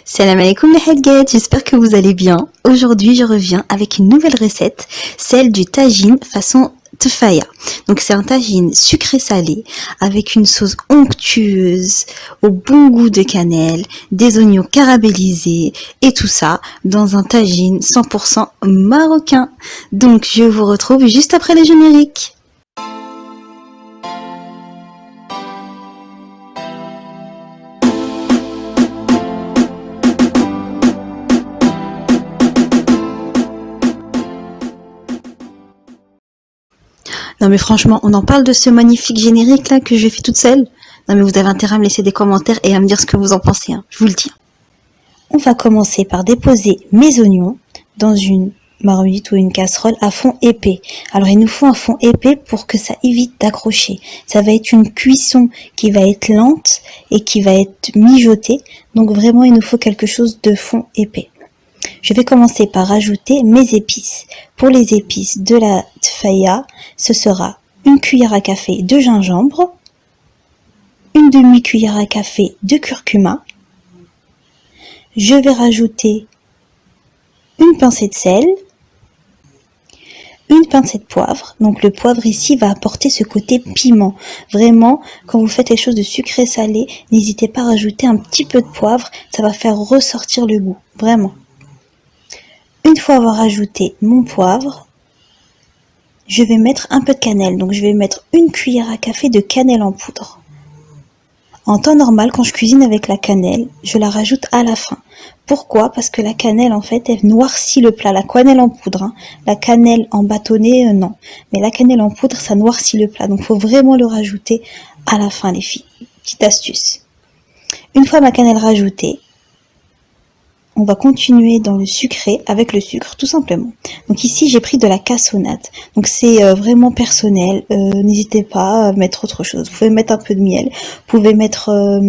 Salam alaikum les hadgets, j'espère que vous allez bien. Aujourd'hui je reviens avec une nouvelle recette, celle du tagine façon tefaya. Donc c'est un tagine sucré-salé avec une sauce onctueuse, au bon goût de cannelle, des oignons caramélisés et tout ça dans un tagine 100% marocain. Donc je vous retrouve juste après les génériques. Non mais franchement, on en parle de ce magnifique générique là que je fais toute seule. Non mais vous avez intérêt à me laisser des commentaires et à me dire ce que vous en pensez, hein, je vous le dis. On va commencer par déposer mes oignons dans une marmite ou une casserole à fond épais. Alors il nous faut un fond épais pour que ça évite d'accrocher. Ça va être une cuisson qui va être lente et qui va être mijotée. Donc vraiment il nous faut quelque chose de fond épais. Je vais commencer par ajouter mes épices. Pour les épices de la tefaya, ce sera une cuillère à café de gingembre, une demi-cuillère à café de curcuma. Je vais rajouter une pincée de sel, une pincée de poivre. Donc le poivre ici va apporter ce côté piment. Vraiment, quand vous faites quelque chose de sucré-salé, n'hésitez pas à rajouter un petit peu de poivre, ça va faire ressortir le goût, vraiment. Une fois avoir ajouté mon poivre, je vais mettre un peu de cannelle. Donc je vais mettre une cuillère à café de cannelle en poudre. En temps normal, quand je cuisine avec la cannelle, je la rajoute à la fin. Pourquoi? Parce que la cannelle, en fait, elle noircit le plat. La cannelle en poudre, hein. La cannelle en bâtonnée, non. Mais la cannelle en poudre, ça noircit le plat. Donc il faut vraiment le rajouter à la fin, les filles. Petite astuce. Une fois ma cannelle rajoutée, on va continuer dans le sucré avec le sucre, tout simplement. Donc ici, j'ai pris de la cassonade. Donc c'est vraiment personnel. N'hésitez pas à mettre autre chose. Vous pouvez mettre un peu de miel. Vous pouvez mettre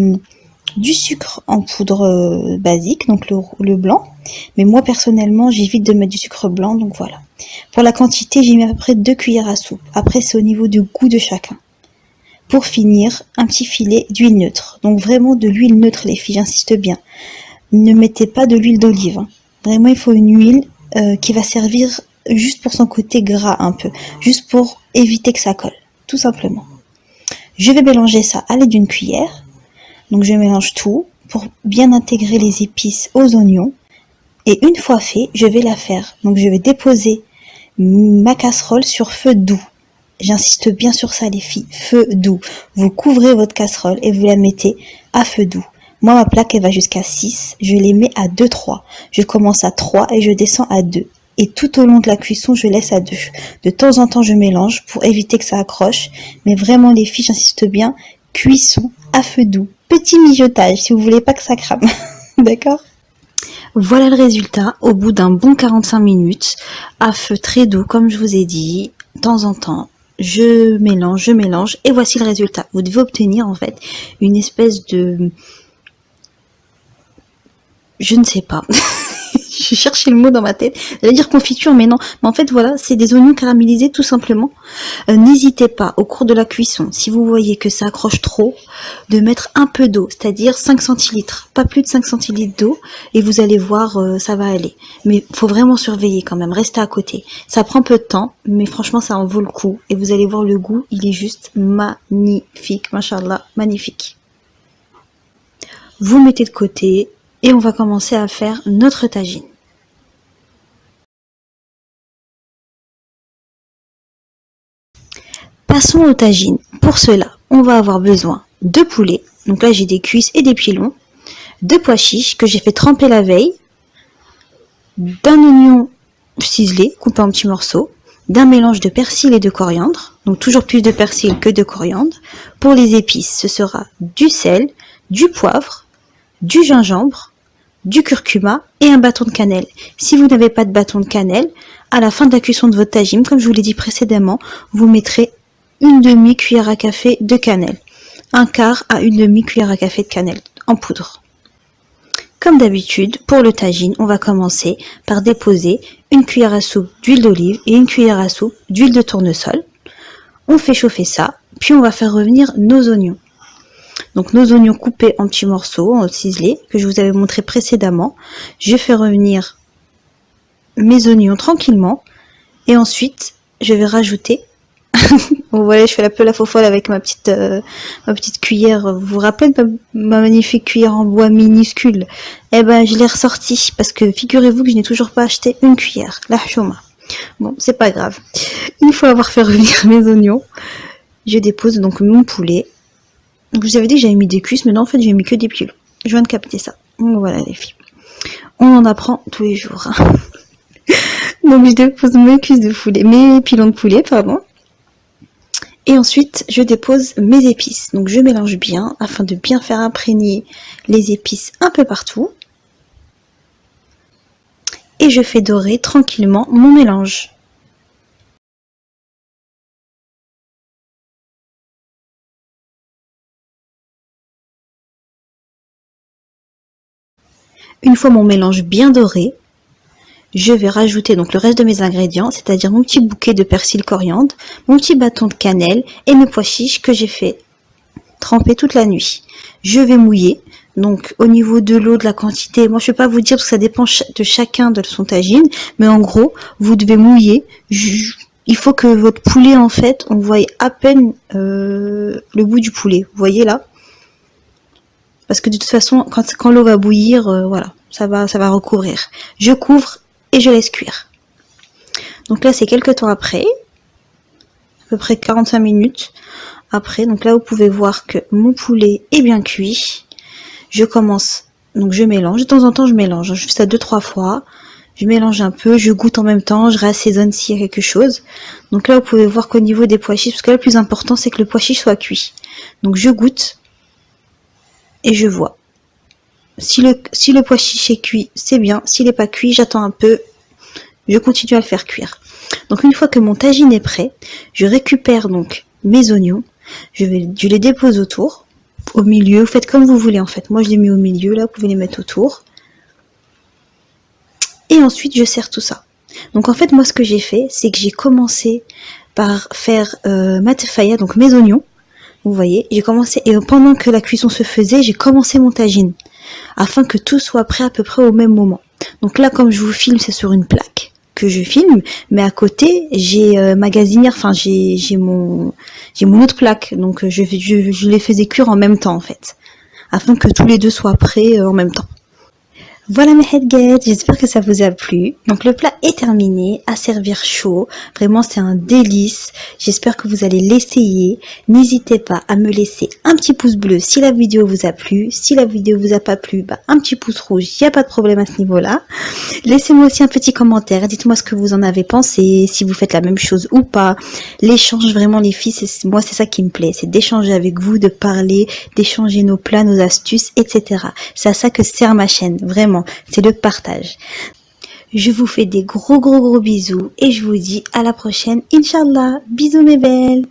du sucre en poudre basique, donc le blanc. Mais moi, personnellement, j'évite de mettre du sucre blanc, donc voilà. Pour la quantité, j'ai mis à peu près 2 cuillères à soupe. Après, c'est au niveau du goût de chacun. Pour finir, un petit filet d'huile neutre. Donc vraiment de l'huile neutre, les filles, j'insiste bien. Ne mettez pas de l'huile d'olive. Hein. Vraiment, il faut une huile qui va servir juste pour son côté gras un peu. Juste pour éviter que ça colle, tout simplement. Je vais mélanger ça à l'aide d'une cuillère. Donc je mélange tout pour bien intégrer les épices aux oignons. Et une fois fait, je vais la faire. Donc je vais déposer ma casserole sur feu doux. J'insiste bien sur ça les filles, feu doux. Vous couvrez votre casserole et vous la mettez à feu doux. Moi, ma plaque, elle va jusqu'à 6. Je les mets à 2-3. Je commence à 3 et je descends à 2. Et tout au long de la cuisson, je laisse à 2. De temps en temps, je mélange pour éviter que ça accroche. Mais vraiment, les filles, j'insiste bien, cuisson à feu doux. Petit mijotage, si vous voulez pas que ça crame. D'accord ? Voilà le résultat au bout d'un bon 45 minutes, à feu très doux, comme je vous ai dit, de temps en temps. Je mélange, et voici le résultat. Vous devez obtenir, en fait, une espèce de... Je ne sais pas. Je cherchais le mot dans ma tête. J'allais dire confiture, mais non. Mais en fait, voilà, c'est des oignons caramélisés, tout simplement. N'hésitez pas, au cours de la cuisson, si vous voyez que ça accroche trop, de mettre un peu d'eau, c'est-à-dire 5 centilitres. Pas plus de 5 centilitres d'eau, et vous allez voir, ça va aller. Mais faut vraiment surveiller quand même, restez à côté. Ça prend peu de temps, mais franchement, ça en vaut le coup. Et vous allez voir le goût, il est juste magnifique. Machallah, magnifique. Vous mettez de côté. Et on va commencer à faire notre tagine. Passons au tagine. Pour cela, on va avoir besoin de poulet. Donc là, j'ai des cuisses et des pilons. De pois chiches que j'ai fait tremper la veille. D'un oignon ciselé, coupé en petits morceaux. D'un mélange de persil et de coriandre. Donc toujours plus de persil que de coriandre. Pour les épices, ce sera du sel, du poivre, du gingembre, du curcuma et un bâton de cannelle. Si vous n'avez pas de bâton de cannelle, à la fin de la cuisson de votre tagine, comme je vous l'ai dit précédemment, vous mettrez une demi-cuillère à café de cannelle. Un quart à une demi-cuillère à café de cannelle en poudre. Comme d'habitude, pour le tagine, on va commencer par déposer une cuillère à soupe d'huile d'olive et une cuillère à soupe d'huile de tournesol. On fait chauffer ça, puis on va faire revenir nos oignons. Donc nos oignons coupés en petits morceaux, ciselés, que je vous avais montré précédemment. Je fais revenir mes oignons tranquillement. Et ensuite, je vais rajouter... Vous voyez, je fais un peu la faux folle avec ma petite cuillère. Vous vous rappelez de ma magnifique cuillère en bois minuscule? Eh ben, je l'ai ressortie parce que figurez-vous que je n'ai toujours pas acheté une cuillère. La chouma. Bon, c'est pas grave. Une fois avoir fait revenir mes oignons, je dépose donc mon poulet. Donc, je vous avais dit que j'avais mis des cuisses, mais non, en fait, j'ai mis que des pilons. Je viens de capter ça. Donc, voilà, les filles. On en apprend tous les jours. Donc, je dépose mes cuisses de poulet, mes pilons de poulet, pardon. Et ensuite, je dépose mes épices. Donc, je mélange bien afin de bien faire imprégner les épices un peu partout. Et je fais dorer tranquillement mon mélange. Une fois mon mélange bien doré, je vais rajouter donc le reste de mes ingrédients, c'est-à-dire mon petit bouquet de persil coriandre, mon petit bâton de cannelle et mes pois chiches que j'ai fait tremper toute la nuit. Je vais mouiller. Donc au niveau de l'eau, de la quantité, moi je ne vais pas vous dire parce que ça dépend de chacun de son tagine, mais en gros, vous devez mouiller. Il faut que votre poulet, en fait, on voie à peine le bout du poulet. Vous voyez là? Parce que de toute façon, quand l'eau va bouillir, voilà, ça va recouvrir. Je couvre et je laisse cuire. Donc là, c'est quelques temps après, à peu près 45 minutes après. Donc là, vous pouvez voir que mon poulet est bien cuit. Je commence, donc je mélange. De temps en temps, je mélange, juste à 2-3 fois. Je mélange un peu, je goûte en même temps, je réassaisonne s'il y a quelque chose. Donc là, vous pouvez voir qu'au niveau des pois chiches, parce que là, le plus important, c'est que le pois chiche soit cuit. Donc je goûte et je vois. Si le pois chiche est cuit, c'est bien. S'il n'est pas cuit, j'attends un peu. Je continue à le faire cuire. Donc une fois que mon tagine est prêt, je récupère donc mes oignons. Je les dépose autour, au milieu. Vous faites comme vous voulez en fait. Moi je les mets au milieu, là vous pouvez les mettre autour. Et ensuite je sers tout ça. Donc en fait moi ce que j'ai fait, c'est que j'ai commencé par faire ma tefaya, donc mes oignons. Vous voyez, j'ai commencé, et pendant que la cuisson se faisait, j'ai commencé mon tagine, afin que tout soit prêt à peu près au même moment. Donc là, comme je vous filme, c'est sur une plaque que je filme, mais à côté, j'ai ma gazinière, enfin j'ai mon autre plaque, donc je les faisais cuire en même temps en fait, afin que tous les deux soient prêts en même temps. Voilà mes headgets, j'espère que ça vous a plu. Donc le plat est terminé, à servir chaud. Vraiment c'est un délice. J'espère que vous allez l'essayer. N'hésitez pas à me laisser un petit pouce bleu si la vidéo vous a plu. Si la vidéo vous a pas plu, un petit pouce rouge, il n'y a pas de problème à ce niveau-là. Laissez-moi aussi un petit commentaire, dites-moi ce que vous en avez pensé, si vous faites la même chose ou pas. L'échange, vraiment les filles, moi c'est ça qui me plaît, c'est d'échanger avec vous, de parler, d'échanger nos plats, nos astuces, etc. C'est à ça que sert ma chaîne, vraiment, c'est le partage. Je vous fais des gros bisous et je vous dis à la prochaine, Inch'Allah. Bisous mes belles.